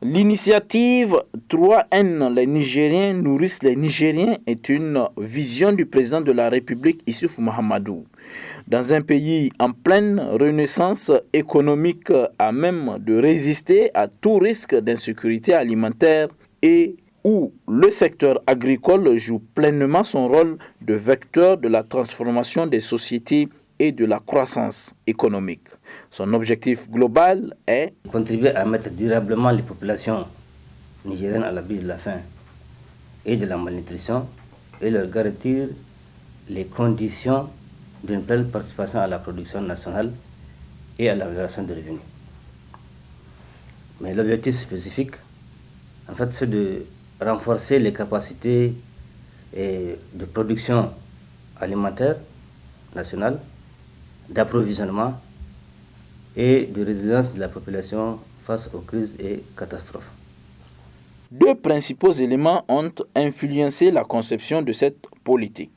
L'initiative 3N, les Nigériens nourrissent les Nigériens, est une vision du président de la République, Issoufou Mahamadou. Dans un pays en pleine renaissance économique à même de résister à tout risque d'insécurité alimentaire et où le secteur agricole joue pleinement son rôle de vecteur de la transformation des sociétés et de la croissance économique. Son objectif global est contribuer à mettre durablement les populations nigériennes à l'abri de la faim et de la malnutrition et leur garantir les conditions d'une pleine participation à la production nationale et à l'amélioration des revenus. Mais l'objectif spécifique, en fait, c'est de renforcer les capacités de production alimentaire nationale, d'approvisionnement et de résilience de la population face aux crises et catastrophes. Deux principaux éléments ont influencé la conception de cette politique.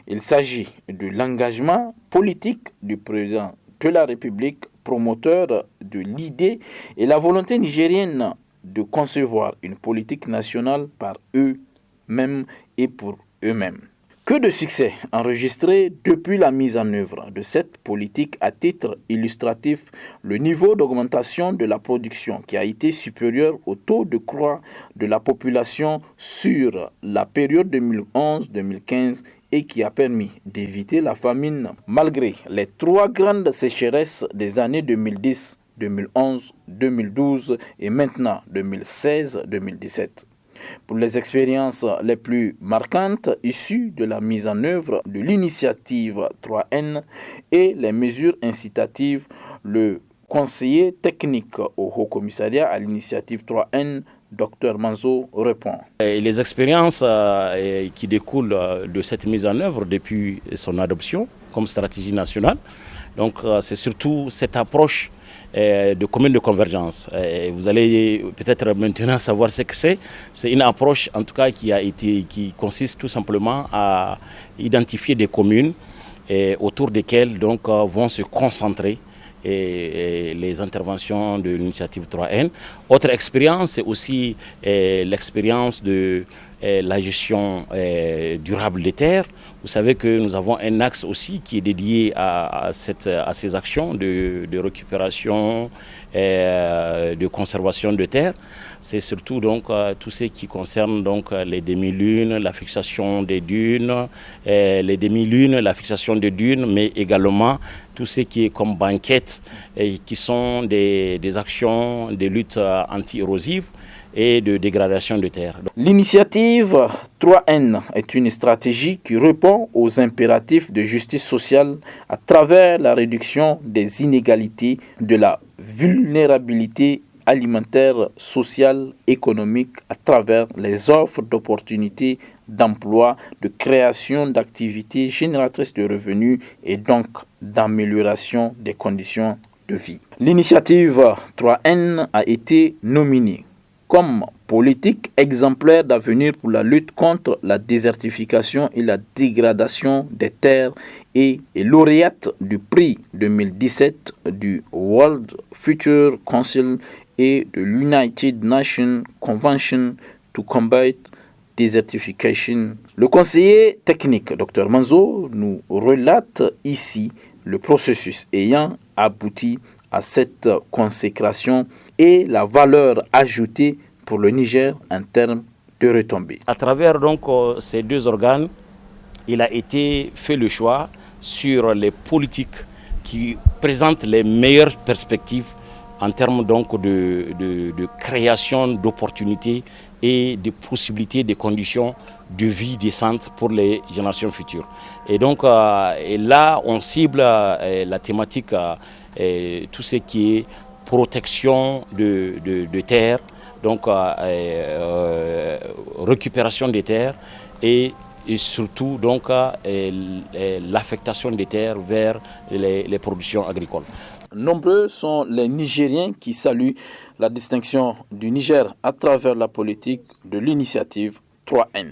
Il s'agit de l'engagement politique du président de la République, promoteur de l'idée, et la volonté nigérienne de concevoir une politique nationale par eux-mêmes et pour eux-mêmes. Que de succès enregistrés depuis la mise en œuvre de cette politique. À titre illustratif, le niveau d'augmentation de la production qui a été supérieur au taux de croix de la population sur la période 2011-2015 et qui a permis d'éviter la famine malgré les trois grandes sécheresses des années 2010, 2011, 2012 et maintenant 2016-2017. Pour les expériences les plus marquantes issues de la mise en œuvre de l'initiative 3N et les mesures incitatives, le conseiller technique au Haut Commissariat à l'initiative 3N, Dr Manzo, répond. Et les expériences qui découlent de cette mise en œuvre depuis son adoption comme stratégie nationale, donc c'est surtout cette approche de communes de convergence. Vous allez peut-être maintenant savoir ce que c'est. C'est une approche en tout cas qui consiste tout simplement à identifier des communes autour desquelles donc vont se concentrer les interventions de l'initiative 3N. Autre expérience, c'est aussi l'expérience de la gestion durable des terres. Vous savez que nous avons un axe aussi qui est dédié à ces actions de récupération, de conservation de terres. C'est surtout donc tout ce qui concerne donc les demi-lunes, la fixation des dunes, la fixation des dunes, mais également tout ce qui est comme banquettes et qui sont des actions de lutte anti-érosive et de dégradation de terre. L'initiative 3N est une stratégie qui répond aux impératifs de justice sociale à travers la réduction des inégalités, de la vulnérabilité alimentaire, sociale, économique à travers les offres d'opportunités d'emploi, de création d'activités génératrices de revenus et donc d'amélioration des conditions de vie. L'initiative 3N a été nominée comme politique exemplaire d'avenir pour la lutte contre la désertification et la dégradation des terres et est lauréate du prix 2017 du World Future Council et de l'United Nations Convention to Combat Desertification. Le conseiller technique, Dr Manzo, nous relate ici le processus ayant abouti à cette consécration et la valeur ajoutée pour le Niger en termes de retombées. À travers donc ces deux organes, il a été fait le choix sur les politiques qui présentent les meilleures perspectives en termes donc de création d'opportunités et de possibilités, de conditions de vie décentes pour les générations futures. Et donc et là, on cible la thématique, tout ce qui est protection de terres, donc récupération des terres et surtout donc l'affectation des terres vers les productions agricoles. Nombreux sont les Nigériens qui saluent la distinction du Niger à travers la politique de l'initiative 3N.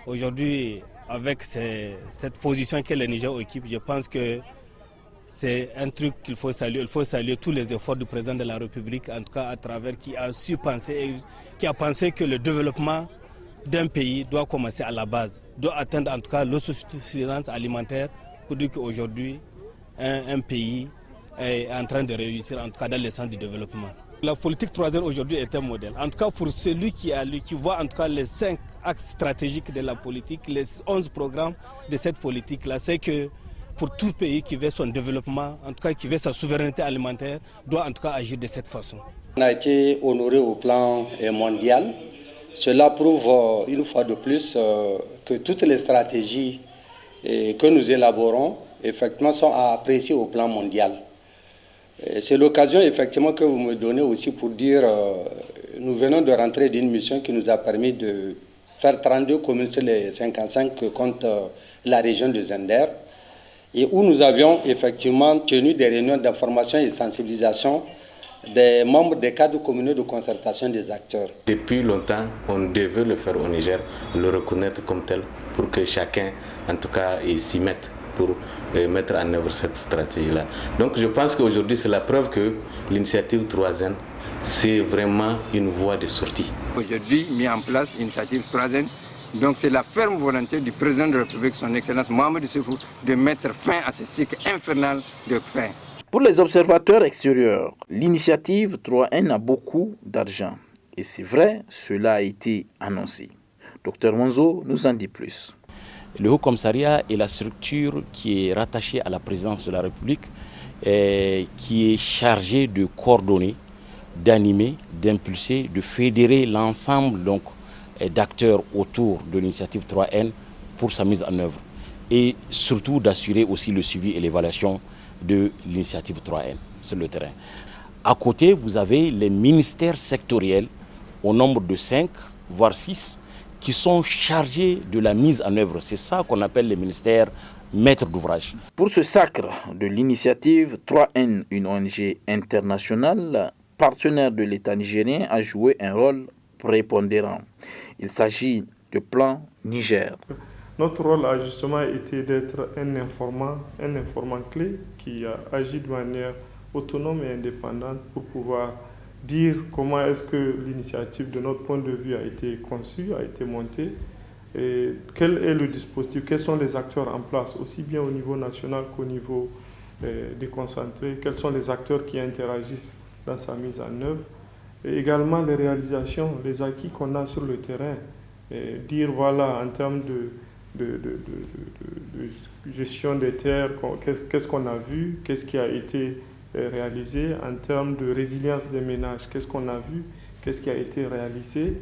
Aujourd'hui, avec cette position que le Niger occupe, je pense que c'est un truc qu'il faut saluer. Il faut saluer tous les efforts du président de la République, en tout cas à travers qui a su penser, qui a pensé que le développement d'un pays doit commencer à la base, doit atteindre en tout cas l'autosuffisance alimentaire pour dire qu'aujourd'hui, un pays est en train de réussir, en tout cas dans le sens du développement. La politique 3R aujourd'hui est un modèle. En tout cas pour celui qui voit en tout cas les 5 axes stratégiques de la politique, les 11 programmes de cette politique-là, c'est que pour tout pays qui veut son développement, en tout cas qui veut sa souveraineté alimentaire, doit en tout cas agir de cette façon. On a été honoré au plan mondial. Cela prouve une fois de plus que toutes les stratégies que nous élaborons effectivement sont appréciées au plan mondial. C'est l'occasion effectivement que vous me donnez aussi pour dire nous venons de rentrer d'une mission qui nous a permis de faire 32 communes sur les 55 que compte la région de Zender et où nous avions effectivement tenu des réunions d'information et de sensibilisation des membres des cadres communaux de concertation des acteurs. Depuis longtemps, on devait le faire au Niger, le reconnaître comme tel pour que chacun, en tout cas, s'y mette pour mettre en œuvre cette stratégie-là. Donc je pense qu'aujourd'hui, c'est la preuve que l'initiative 3N, c'est vraiment une voie de sortie. Aujourd'hui, mis en place l'initiative 3N, donc c'est la ferme volonté du président de la République, son Excellence Mohamed Issoufou, de mettre fin à ce cycle infernal de faim. Pour les observateurs extérieurs, l'initiative 3N a beaucoup d'argent. Et c'est vrai, cela a été annoncé. Dr Monzo nous en dit plus. Le Haut Commissariat est la structure qui est rattachée à la présidence de la République, qui est chargée de coordonner, d'animer, d'impulser, de fédérer l'ensemble d'acteurs autour de l'initiative 3N pour sa mise en œuvre. Et surtout d'assurer aussi le suivi et l'évaluation de l'initiative 3N sur le terrain. À côté, vous avez les ministères sectoriels au nombre de 5, voire 6, qui sont chargés de la mise en œuvre. C'est ça qu'on appelle les ministères maîtres d'ouvrage. Pour ce sacre de l'initiative 3N, une ONG internationale, partenaire de l'État nigérien, a joué un rôle prépondérant. Il s'agit du plan Niger. Notre rôle a justement été d'être un informant clé qui a agi de manière autonome et indépendante pour pouvoir dire comment est-ce que l'initiative de notre point de vue a été conçue, a été montée, et quel est le dispositif, quels sont les acteurs en place, aussi bien au niveau national qu'au niveau déconcentré, quels sont les acteurs qui interagissent dans sa mise en œuvre, et également les réalisations, les acquis qu'on a sur le terrain, et dire voilà en termes de gestion des terres, qu'est-ce qu'on a vu, qu'est-ce qui a été réalisé en termes de résilience des ménages, qu'est-ce qu'on a vu, qu'est-ce qui a été réalisé,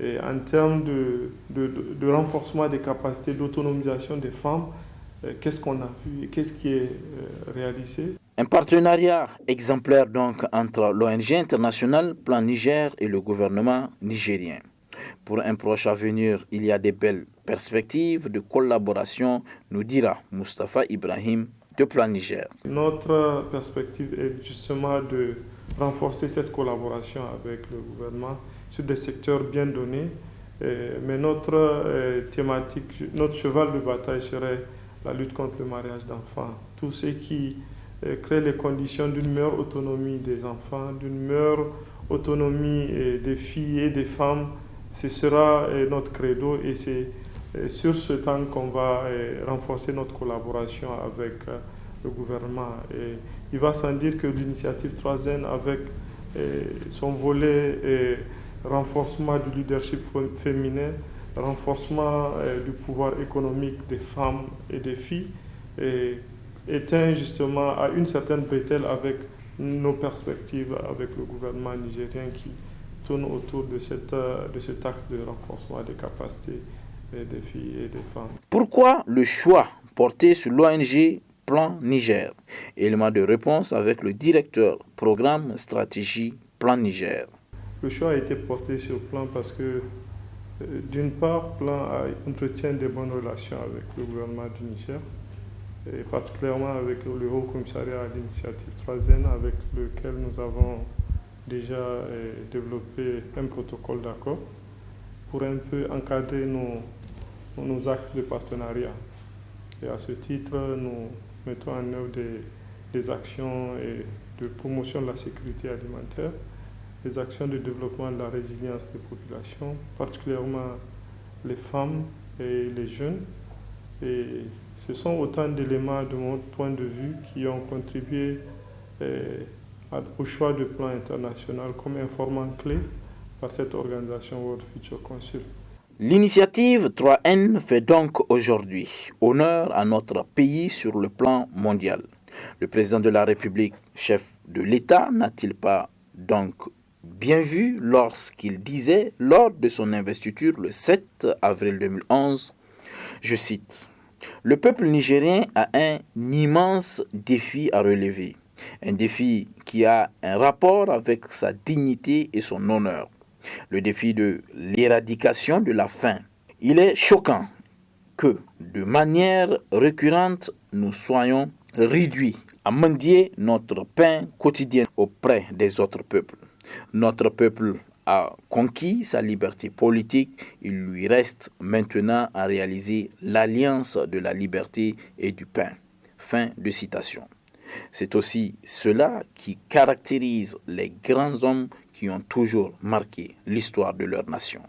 et en termes de renforcement des capacités d'autonomisation des femmes, qu'est-ce qu'on a vu et qu'est-ce qui est réalisé. Un partenariat exemplaire donc entre l'ONG internationale Plan Niger et le gouvernement nigérien. Pour un proche avenir, il y a des belles perspectives de collaboration, nous dira Moustapha Ibrahim de Plan Niger. Notre perspective est justement de renforcer cette collaboration avec le gouvernement sur des secteurs bien donnés. Mais notre thématique, notre cheval de bataille serait la lutte contre le mariage d'enfants. Tout ce qui crée les conditions d'une meilleure autonomie des enfants, d'une meilleure autonomie des filles et des femmes, ce sera notre credo et c'est sur ce temps qu'on va renforcer notre collaboration avec le gouvernement. Et il va sans dire que l'initiative 3N, avec son volet renforcement du leadership féminin, renforcement du pouvoir économique des femmes et des filles, éteint justement à une certaine bretelle avec nos perspectives avec le gouvernement nigérien qui tourne autour de cet axe de renforcement des capacités des filles et des femmes. Pourquoi le choix porté sur l'ONG Plan Niger? Élément de réponse avec le directeur programme stratégie Plan Niger. Le choix a été porté sur Plan parce que d'une part, Plan entretient des bonnes relations avec le gouvernement du Niger, et particulièrement avec le Haut Commissariat à l'initiative 3N, avec lequel nous avons déjà développé un protocole d'accord pour un peu encadrer nos axes de partenariat. Et à ce titre, nous mettons en œuvre des actions de promotion de la sécurité alimentaire, des actions de développement de la résilience des populations, particulièrement les femmes et les jeunes. Et ce sont autant d'éléments de mon point de vue qui ont contribué au choix du plan international comme informant clé par cette organisation World Future Council. L'initiative 3N fait donc aujourd'hui honneur à notre pays sur le plan mondial. Le président de la République, chef de l'État, n'a-t-il pas donc bien vu lorsqu'il disait lors de son investiture le 7 avril 2011, je cite, « Le peuple nigérien a un immense défi à relever, un défi qui a un rapport avec sa dignité et son honneur. Le défi de l'éradication de la faim. Il est choquant que, de manière récurrente, nous soyons réduits à mendier notre pain quotidien auprès des autres peuples. Notre peuple a conquis sa liberté politique, il lui reste maintenant à réaliser l'alliance de la liberté et du pain. » Fin de citation. C'est aussi cela qui caractérise les grands hommes qui ont toujours marqué l'histoire de leur nation.